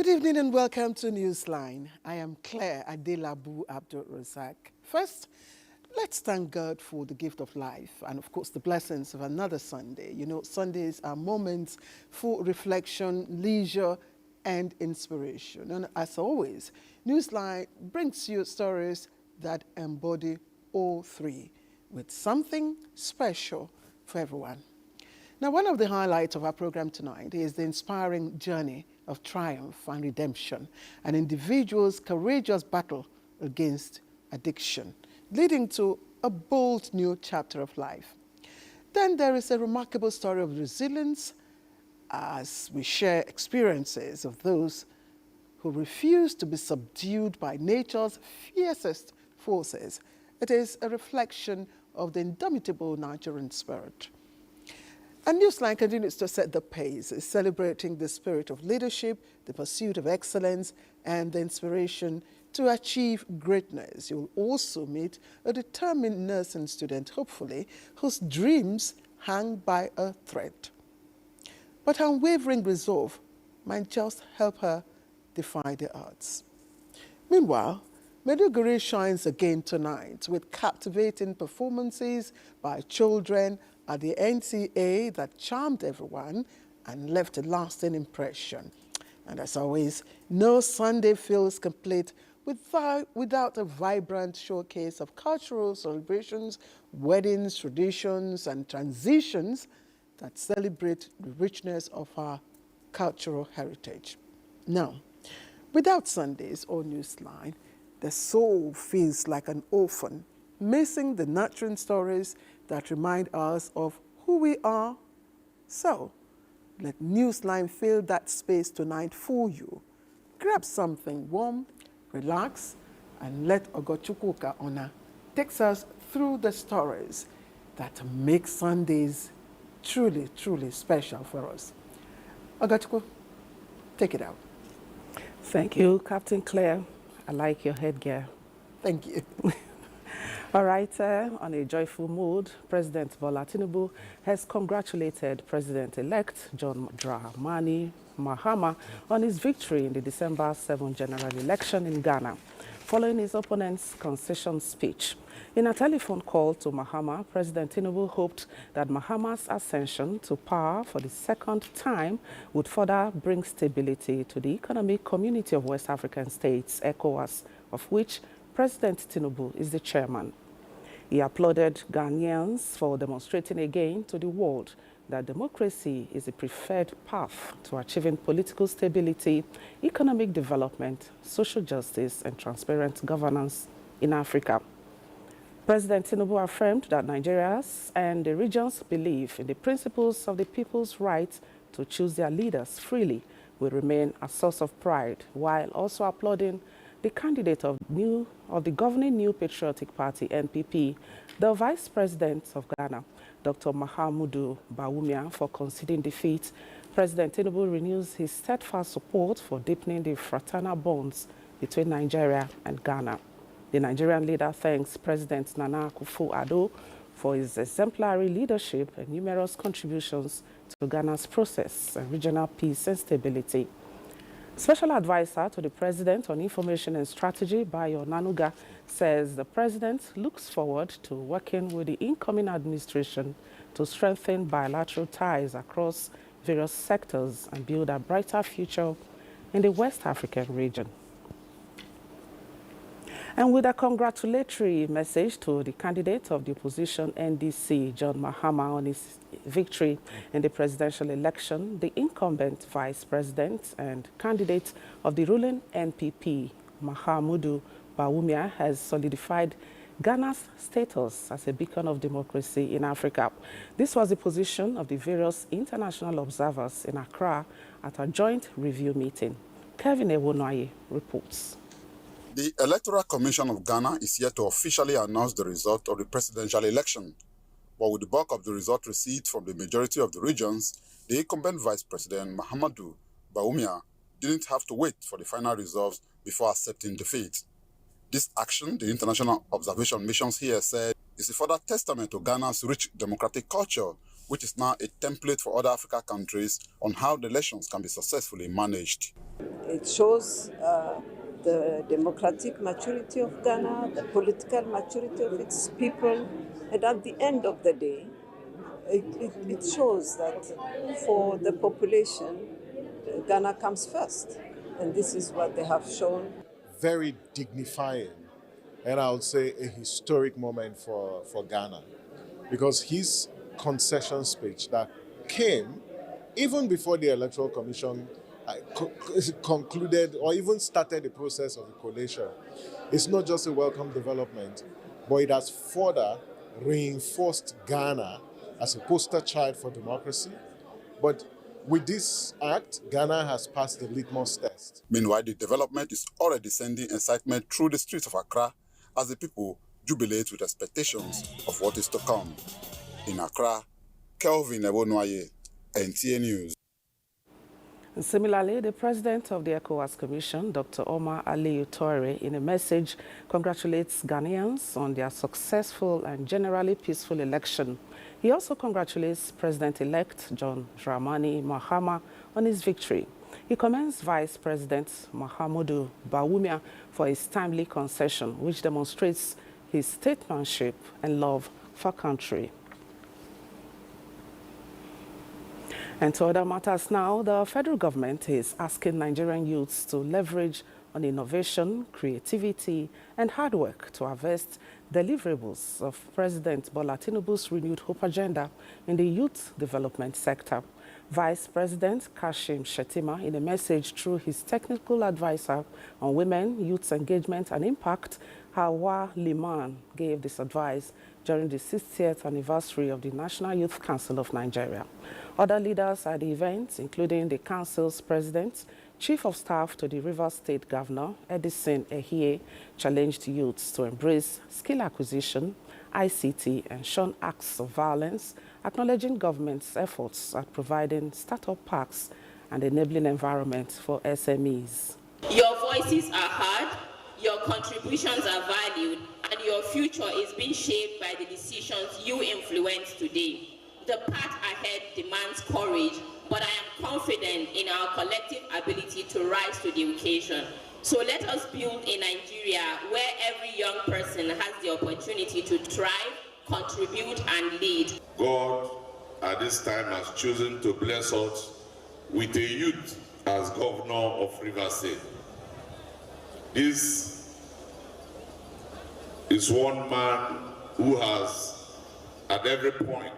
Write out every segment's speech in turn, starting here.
Good evening and welcome to Newsline. I am Claire Adelabu Abdul Razak. First, let's thank God for the gift of life and, of course, the blessings of another Sunday. You know, Sundays are moments for reflection, leisure, and inspiration. And as always, Newsline brings you stories that embody all three with something special for everyone. Now, one of the highlights of our program tonight is the inspiring journey of triumph and redemption, an individual's courageous battle against addiction, leading to a bold new chapter of life. Then there is a remarkable story of resilience as we share experiences of those who refuse to be subdued by nature's fiercest forces. It is a reflection of the indomitable Nigerian spirit. And Newsline continues to set the pace, celebrating the spirit of leadership, the pursuit of excellence, and the inspiration to achieve greatness. You'll also meet a determined nursing student, hopefully, whose dreams hang by a thread. But her unwavering resolve might just help her defy the odds. Meanwhile, Maiduguri shines again tonight with captivating performances by children at the NTA that charmed everyone and left a lasting impression. And as always, no Sunday feels complete without a vibrant showcase of cultural celebrations, weddings, traditions, and transitions that celebrate the richness of our cultural heritage. Now, without Sundays or Newsline, the soul feels like an orphan, missing the nurturing stories that remind us of who we are. So, let Newsline fill that space tonight for you. Grab something warm, relax, and let Ogochukwuka Ona take us through the stories that make Sundays truly, truly special for us. Ogochukwu, take it out. Thank you, Captain Claire. I like your headgear. Thank you. All right, on a joyful mood, President Bola Tinubu has congratulated President-elect John Dramani Mahama on his victory in the December 7 general election in Ghana, following his opponent's concession speech. In a telephone call to Mahama, President Tinubu hoped that Mahama's ascension to power for the second time would further bring stability to the economic community of West African states, ECOWAS, of which President Tinubu is the chairman. He applauded Ghanaians for demonstrating again to the world that democracy is the preferred path to achieving political stability, economic development, social justice, and transparent governance in Africa. President Tinubu affirmed that Nigerians and the region's belief in the principles of the people's right to choose their leaders freely will remain a source of pride, while also applauding the candidate of the governing New Patriotic Party, NPP, the Vice President of Ghana, Dr. Mahamudu Bawumia, for conceding defeat. President Tinubu renews his steadfast support for deepening the fraternal bonds between Nigeria and Ghana. The Nigerian leader thanks President Nana Akufo-Addo for his exemplary leadership and numerous contributions to Ghana's process and regional peace and stability. Special advisor to the President on Information and Strategy, Bayo Nanuga, says the President looks forward to working with the incoming administration to strengthen bilateral ties across various sectors and build a brighter future in the West African region. And with a congratulatory message to the candidate of the opposition NDC, John Mahama, on his victory in the presidential election, the incumbent vice president and candidate of the ruling NPP, Mahamudu Bawumia, has solidified Ghana's status as a beacon of democracy in Africa. This was the position of the various international observers in Accra at a joint review meeting. Kevin Ewonoye reports. The Electoral Commission of Ghana is yet to officially announce the result of the presidential election. But with the bulk of the result received from the majority of the regions, the incumbent Vice President Mahamudu Bawumia didn't have to wait for the final results before accepting defeat. This action, the international observation missions here said, is a further testament to Ghana's rich democratic culture, which is now a template for other African countries on how the elections can be successfully managed. It shows the democratic maturity of Ghana, the political maturity of its people, and at the end of the day, it shows that for the population, Ghana comes first, and this is what they have shown. Very dignifying, and I would say a historic moment for Ghana, because his concession speech that came even before the Electoral Commission concluded or even started the process of the collation, it's not just a welcome development, but it has further reinforced Ghana as a poster child for democracy. But with this act, Ghana has passed the litmus test. Meanwhile, the development is already sending excitement through the streets of Accra as the people jubilate with expectations of what is to come. In Accra, Kelvin Ebonoye, NTA News. And similarly, the president of the ECOWAS Commission, Dr. Omar Aliyu Touray, in a message, congratulates Ghanaians on their successful and generally peaceful election. He also congratulates President-elect John Dramani Mahama on his victory. He commends Vice President Mahamudu Bawumia for his timely concession, which demonstrates his statesmanship and love for country. And to other matters now, the federal government is asking Nigerian youths to leverage on innovation, creativity, and hard work to harvest deliverables of President Bola Tinubu's renewed hope agenda in the youth development sector. Vice President Kashim Shettima, in a message through his technical advisor on women, youth engagement and impact, Hawa Liman, gave this advice during the 60th anniversary of the National Youth Council of Nigeria. Other leaders at the event, including the council's president, Chief of Staff to the Rivers State Governor, Edison Ehie, challenged youths to embrace skill acquisition, ICT, and shun acts of violence, acknowledging government's efforts at providing startup parks and enabling environment for SMEs. Your voices are heard, your contributions are valued, and your future is being shaped by the decisions you influence today. The path ahead demands courage, but I am confident in our collective ability to rise to the occasion. So let us build a Nigeria where every young person has the opportunity to thrive, contribute, and lead. God, at this time, has chosen to bless us with a youth as governor of Rivers State. This is one man who has, at every point,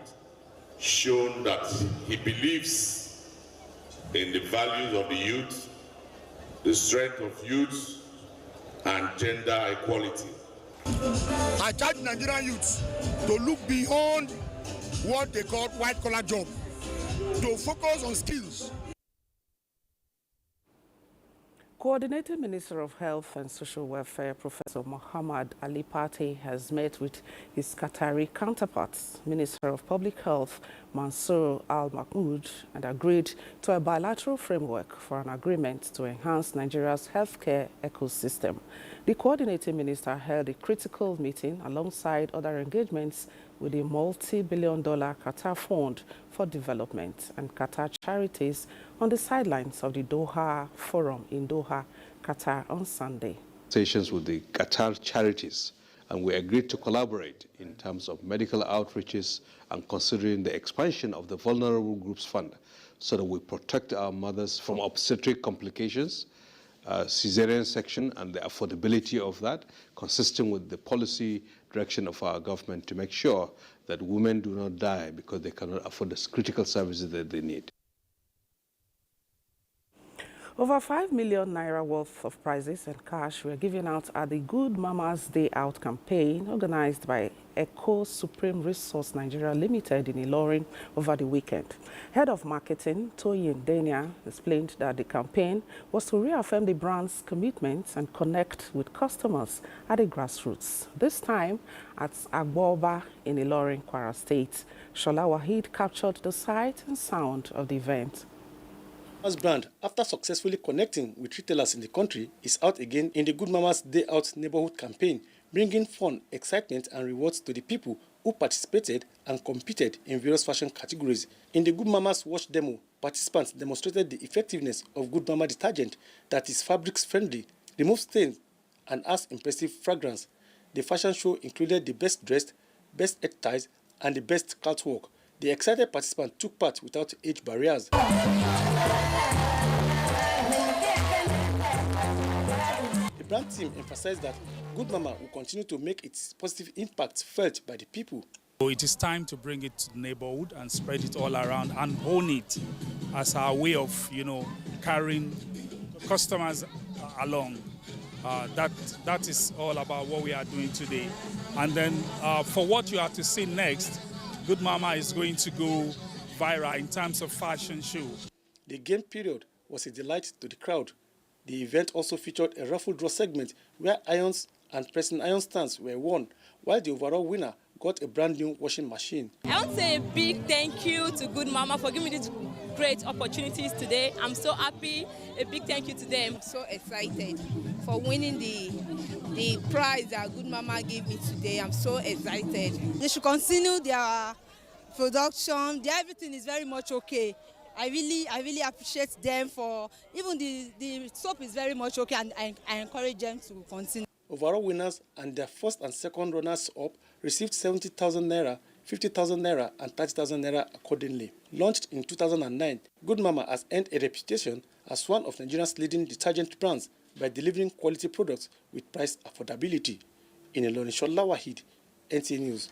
shown that he believes in the values of the youth, the strength of youth, and gender equality. I charge Nigerian youths to look beyond what they call white-collar job, to focus on skills. Coordinating Minister of Health and Social Welfare, Professor Muhammad Ali Pate, has met with his Qatari counterparts, Minister of Public Health Mansour Al-Mahmoud, and agreed to a bilateral framework for an agreement to enhance Nigeria's healthcare ecosystem. The coordinating minister held a critical meeting alongside other engagements with the multi-billion-dollar Qatar Fund for Development and Qatar Charities on the sidelines of the Doha Forum in Doha, Qatar on Sunday. Conversations with the Qatar Charities, and we agreed to collaborate in terms of medical outreaches and considering the expansion of the Vulnerable Groups Fund so that we protect our mothers from obstetric complications, cesarean section, and the affordability of that, consistent with the policy direction of our government to make sure that women do not die because they cannot afford the critical services that they need. Over 5 million naira worth of prizes and cash were given out at the Good Mama's Day Out campaign organized by Eco Supreme Resource Nigeria Limited in Ilorin over the weekend. Head of Marketing, Toyin Denia, explained that the campaign was to reaffirm the brand's commitment and connect with customers at the grassroots. This time at Agboba in Ilorin, Kwara State. Shola Wahid captured the sight and sound of the event. As brand, after successfully connecting with retailers in the country, is out again in the Good Mama's Day Out neighborhood campaign, bringing fun, excitement, and rewards to the people who participated and competed in various fashion categories. In the Good Mama's wash demo, participants demonstrated the effectiveness of Good Mama detergent that is fabrics friendly, removes stains, and has impressive fragrance. The fashion show included the best dressed, best head ties, and the best catwalk. The excited participants took part without age barriers. The brand team emphasized that Good Mama will continue to make its positive impact felt by the people. So it is time to bring it to the neighborhood and spread it all around and own it as our way of, carrying customers along. That is all about what we are doing today. And then for what you have to see next, Good Mama is going to go viral in terms of fashion show. The game period was a delight to the crowd. The event also featured a raffle draw segment where irons and pressing iron stands were won, while the overall winner got a brand new washing machine. I want to say a big thank you to Good Mama for giving me these great opportunities today. I'm so happy. A big thank you to them. I'm so excited for winning the prize that Good Mama gave me today. I'm so excited. They should continue their production. Everything is very much okay. I really appreciate them for, even the soap is very much okay, and I encourage them to continue. Overall winners and their first and second runners-up received 70,000 naira, 50,000 naira, and 30,000 naira accordingly. Launched in 2009, Good Mama has earned a reputation as one of Nigeria's leading detergent brands by delivering quality products with price affordability. In Ilorin, Shola Wahid, NTA News.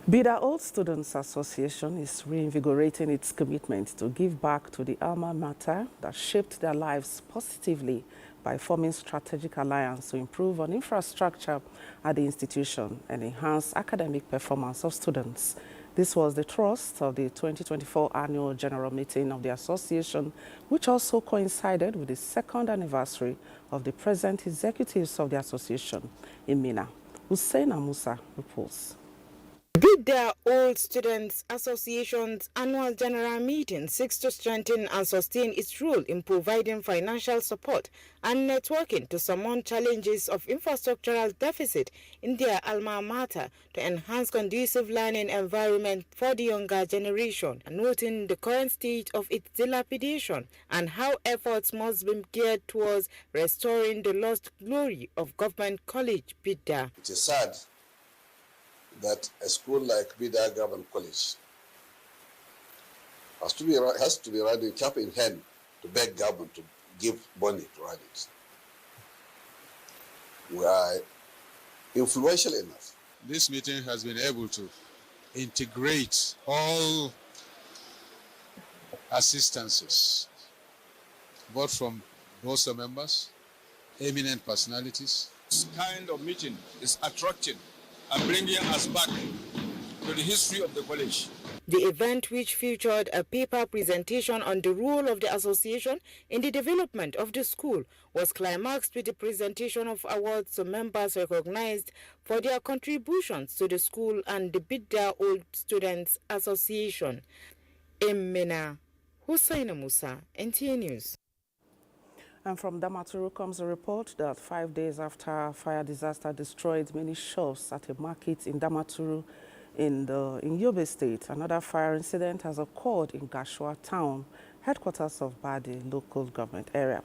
Bida Old Students Association is reinvigorating its commitment to give back to the alma mater that shaped their lives positively by forming strategic alliance to improve on infrastructure at the institution and enhance academic performance of students. This was the thrust of the 2024 annual general meeting of the association, which also coincided with the second anniversary of the present executives of the association in Minna. Hussein Amusa reports. Bida Old Students Association's annual general meeting seeks to strengthen and sustain its role in providing financial support and networking to surmount challenges of infrastructural deficit in their alma mater to enhance conducive learning environment for the younger generation, noting the current state of its dilapidation and how efforts must be geared towards restoring the lost glory of Government College Bida. It is sad that a school like Bida Government College has to be riding cap in hand to beg government to give money to ride it. We are influential enough. This meeting has been able to integrate all assistances, both from board members, eminent personalities. This kind of meeting is attracting and bringing us back to the history of the college. The event, which featured a paper presentation on the role of the association in the development of the school, was climaxed with the presentation of awards to members recognized for their contributions to the school and the Bida Old Students Association. In Minna, Hussein Musa, NTA News. And from Damaturu comes a report that 5 days after fire disaster destroyed many shops at a market in Damaturu in Yobe State, another fire incident has occurred in Gashua Town, headquarters of Badi local government area.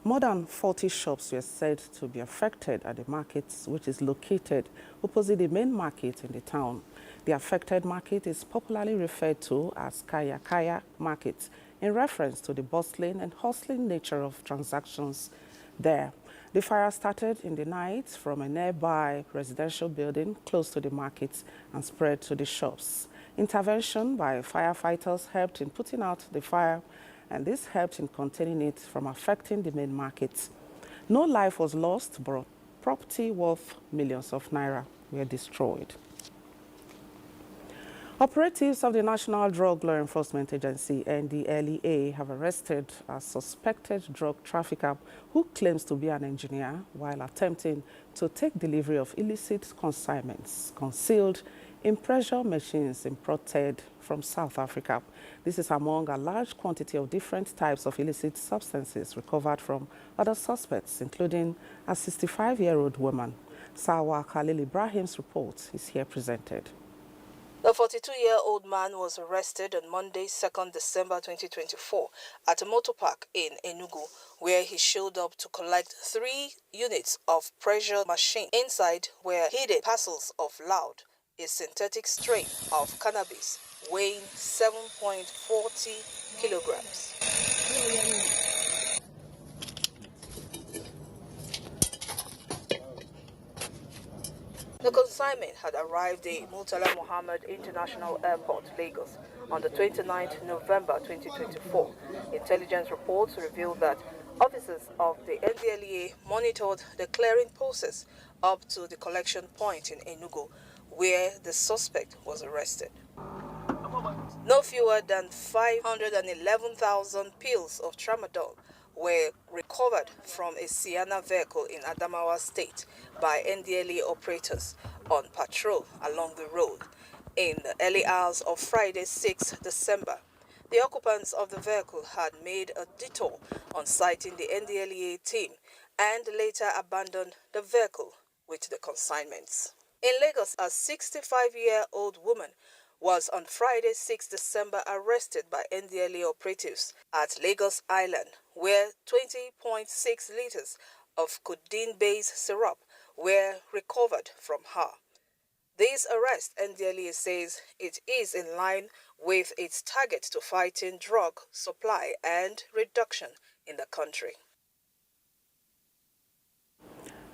More than 40 shops were said to be affected at the market, which is located opposite the main market in the town. The affected market is popularly referred to as Kaya Kaya Market, in reference to the bustling and hustling nature of transactions there. The fire started in the night from a nearby residential building close to the market and spread to the shops. Intervention by firefighters helped in putting out the fire, and this helped in containing it from affecting the main market. No life was lost, but property worth millions of naira were destroyed. Operatives of the National Drug Law Enforcement Agency, NDLEA, have arrested a suspected drug trafficker who claims to be an engineer while attempting to take delivery of illicit consignments concealed in pressure machines imported from South Africa. This is among a large quantity of different types of illicit substances recovered from other suspects, including a 65-year-old woman. Sawa Khalil Ibrahim's report is here presented. The 42-year-old man was arrested on Monday, 2nd December 2024 at a motor park in Enugu, where he showed up to collect 3 units of pressure machine. Inside were hidden parcels of loud, a synthetic strain of cannabis weighing 7.40 kilograms. The consignment had arrived at Murtala Muhammad International Airport, Lagos, on the 29th November 2024. Intelligence reports revealed that officers of the NDLEA monitored the clearing process up to the collection point in Enugu, where the suspect was arrested. No fewer than 511,000 pills of tramadol were recovered from a Sienna vehicle in Adamawa State by NDLEA operators on patrol along the road in the early hours of Friday, 6 December. The occupants of the vehicle had made a detour on sighting the NDLEA team and later abandoned the vehicle with the consignments. In Lagos, a 65-year-old woman was on Friday, 6 December arrested by NDLEA operatives at Lagos Island, where 20.6 liters of codeine-based syrup were recovered from her. This arrest, NDLEA says, it is in line with its target to fighting drug supply and reduction in the country.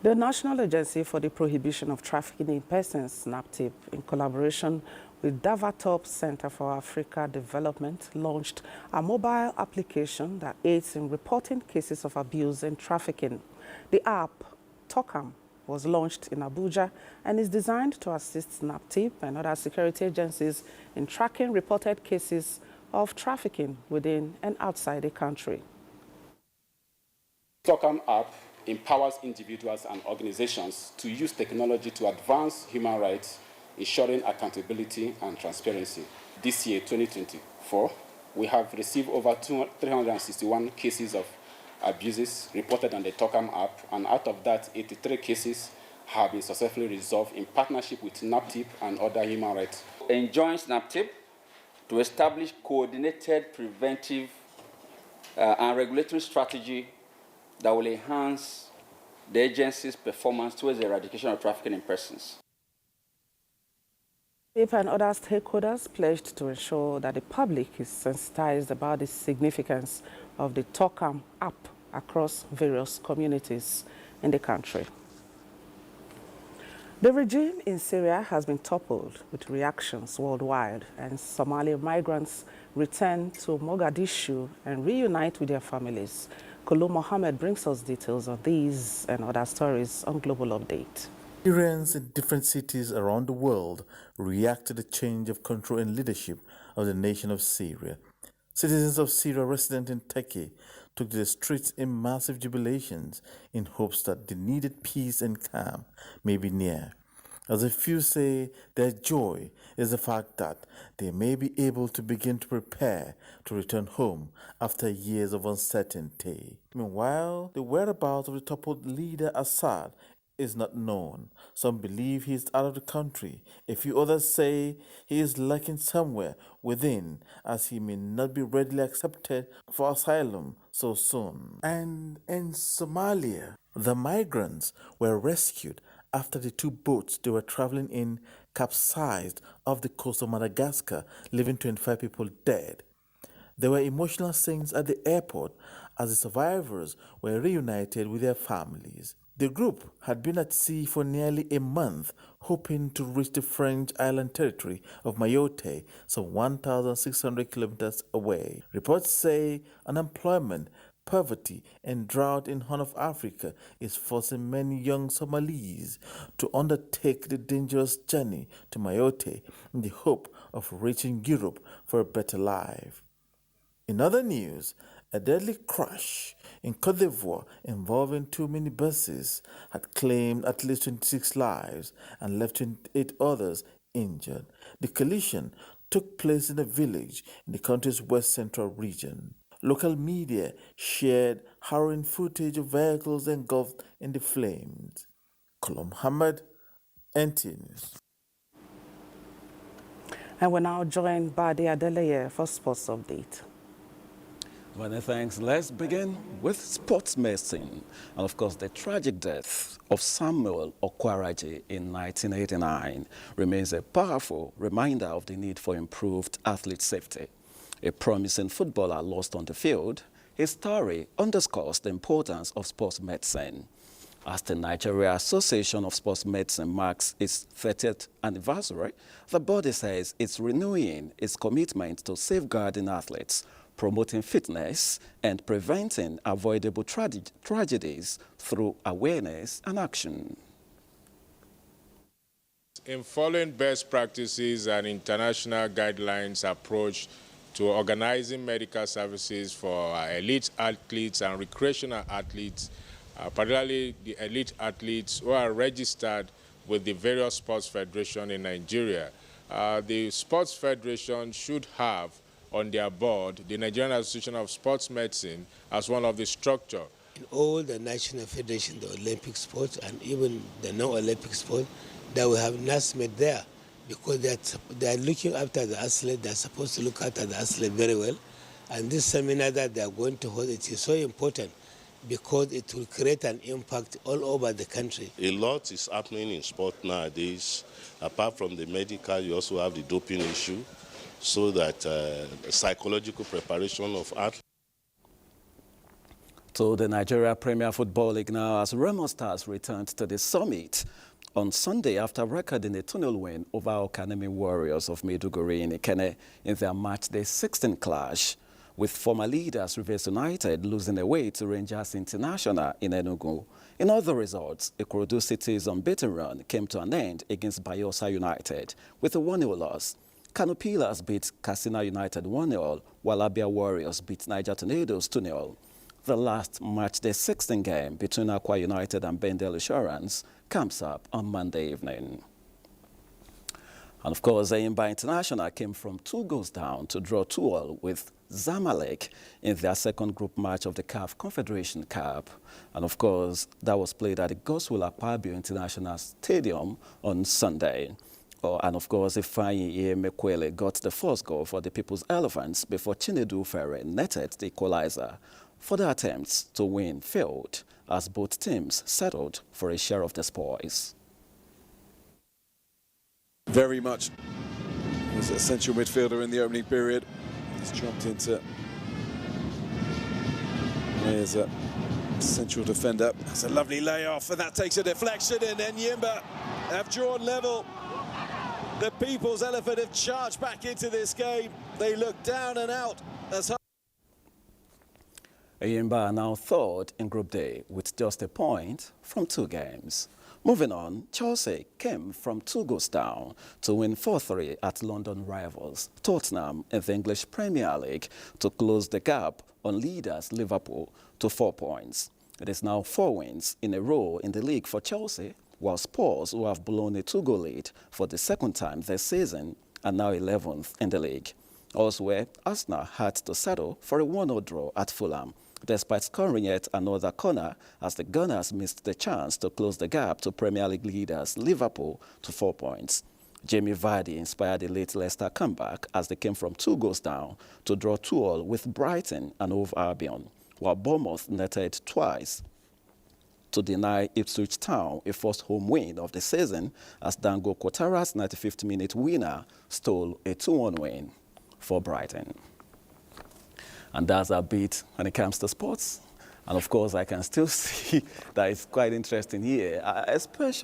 The National Agency for the Prohibition of Trafficking in Persons, NAPTIP, in collaboration with Davatop Center for Africa Development, launched a mobile application that aids in reporting cases of abuse and trafficking. The app, Tokam, was launched in Abuja and is designed to assist NAPTIP and other security agencies in tracking reported cases of trafficking within and outside the country. Tokam app empowers individuals and organizations to use technology to advance human rights, ensuring accountability and transparency. This year, 2024, we have received over 361 cases of abuses reported on the Tokam app, and out of that, 83 cases have been successfully resolved in partnership with NAPTIP and other human rights. Enjoins NAPTIP to establish coordinated preventive and regulatory strategy that will enhance the agency's performance towards the eradication of trafficking in persons. NAPTIP and other stakeholders pledged to ensure that the public is sensitized about the significance of the Tokam app across various communities in the country. The regime in Syria has been toppled with reactions worldwide, and Somali migrants return to Mogadishu and reunite with their families. Kulu Mohammed brings us details of these and other stories on Global Update. Syrians in different cities around the world react to the change of control and leadership of the nation of Syria. Citizens of Syria resident in Turkey took to the streets in massive jubilations in hopes that the needed peace and calm may be near. As a few say, their joy is the fact that they may be able to begin to prepare to return home after years of uncertainty. Meanwhile, the whereabouts of the toppled leader Assad is not known. Some believe he is out of the country. A few others say he is lurking somewhere within, as he may not be readily accepted for asylum so soon. And in Somalia, the migrants were rescued after the 2 boats they were traveling in capsized off the coast of Madagascar, leaving 25 people dead. There were emotional scenes at the airport as the survivors were reunited with their families. The group had been at sea for nearly a month, hoping to reach the French island territory of Mayotte, some 1,600 kilometers away. Reports say unemployment, poverty, and drought in Horn of Africa is forcing many young Somalis to undertake the dangerous journey to Mayotte in the hope of reaching Europe for a better life. In other news, a deadly crash in Côte d'Ivoire involving 2 minibuses had claimed at least 26 lives and left 28 others injured. The collision took place in a village in the country's west central region. Local media shared harrowing footage of vehicles engulfed in the flames. Kolo Muhammad, NTA News. And we're now joined by the Adeleye for Sports Update. Many thanks. Let's begin with sports medicine. And of course, the tragic death of Samuel Okwaraji in 1989 remains a powerful reminder of the need for improved athlete safety. A promising footballer lost on the field, his story underscores the importance of sports medicine. As the Nigeria Association of Sports Medicine marks its 30th anniversary, the body says it's renewing its commitment to safeguarding athletes, promoting fitness, and preventing avoidable tragedies through awareness and action. In following best practices and international guidelines approach to organizing medical services for elite athletes and recreational athletes, particularly the elite athletes who are registered with the various sports federations in Nigeria. The sports federation should have on their board the Nigerian Association of Sports Medicine as one of the structure. In all the national federations, the Olympic sports and even the non-Olympic sport, that we have NASMED there, because they are looking after the athlete. They're supposed to look after the athlete very well. And this seminar that they are going to hold, it is so important because it will create an impact all over the country. A lot is happening in sport nowadays. Apart from the medical, you also have the doping issue, so that psychological preparation of athletes. To the Nigeria Premier Football League now, as Remo Stars returned to the summit on Sunday after recording a 2-0 win over Okanemi Warriors of Maiduguri in Ikene in their matchday 16 clash, with former leaders Rivers United losing away to Rangers International in Enugu. In other results, Ikorodu City's unbeaten run came to an end against Bayelsa United with a 1-0 loss. Kano Pillars beat Katsina United 1-0, while Abia Warriors beat Niger Tornadoes 2-0. The last matchday 16 game between Akwa United and Bendel Insurance comes up on Monday evening. And of course, Eyimba International came from 2 goals down to draw 2-2 with Zamalek in their second group match of the CAF Confederation Cup. And of course, that was played at the Goswell Akpabio International Stadium on Sunday. And of course, Ifeanyi Mekwele got the first goal for the People's Elephants before Chinedu Ferre netted the equalizer. Further attempts to win failed as both teams settled for a share of the spoils. Very much. He was a central midfielder in the opening period. He's jumped into. There's a central defender. That's a lovely layoff, and that takes a deflection, and then Yimba have drawn level. The People's Elephant have charged back into this game. They look down and out as hard. Eyimba are now third in Group D with just a point from 2 games. Moving on, Chelsea came from 2 goals down to win 4-3 at London rivals Tottenham in the English Premier League to close the gap on leaders Liverpool to 4 points. It is now 4 wins in a row in the league for Chelsea, while Spurs, who have blown a 2-goal lead for the second time this season, are now 11th in the league. Elsewhere, Arsenal had to settle for a 1-0 draw at Fulham, despite scoring yet another corner as the Gunners missed the chance to close the gap to Premier League leaders Liverpool to 4 points. Jamie Vardy inspired a late Leicester comeback as they came from 2 goals down to draw 2-2 with Brighton and Hove Albion, while Bournemouth netted twice to deny Ipswich Town a first home win of the season as Dango Kotara's 95th minute winner stole a 2-1 win for Brighton. And that's our beat when it comes to sports. And of course, I can still see that it's quite interesting here, especially